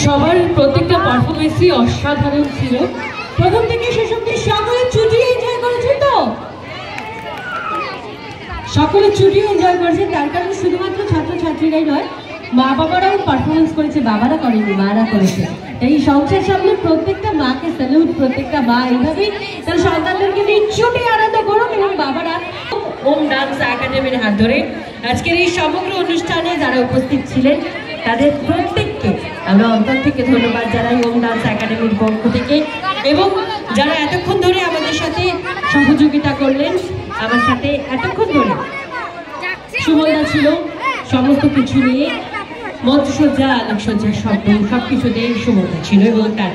সবার প্রত্যেকটা পারফরমেন্সই অসাধারণ ছিল। প্রথম থেকে শেষ অবধি সকলে ছুটি এনজয় করেছেন তো? সকলে ছুটি এনজয় করেছেন, তার কারণে শুধুমাত্র ছাত্রছাত্রীরাই নয়, মা বাবারাও পারফরমেন্স করেছে, বাবারা করেনি, মারা করেছে। এই সংসার সামনে প্রত্যেকটা মাকে স্যালুট, প্রত্যেকটা মা এইভাবেই তার সন্তানদেরকে নিয়ে ছুটি আনন্দ করুন। এবং বাবারা ওম ডান্স একাডেমির হাত ধরে আজকের এই সমগ্র অনুষ্ঠানে যারা উপস্থিত ছিলেন তাদের প্রত্যেককে আমরা অন্তর থেকে ধন্যবাদ জানাই ওম ডান্স একাডেমির পক্ষ থেকে, এবং যারা এতক্ষণ ধরে আমাদের সাথে সহযোগিতা করলেন, আমার সাথে এতক্ষণ ধরে সুমলদা ছিল সমস্ত কিছু নিয়ে, মঞ্চসজ্জা, আলোকসজ্জা, সবকিছুতেই সুমলদা ছিল এবং তার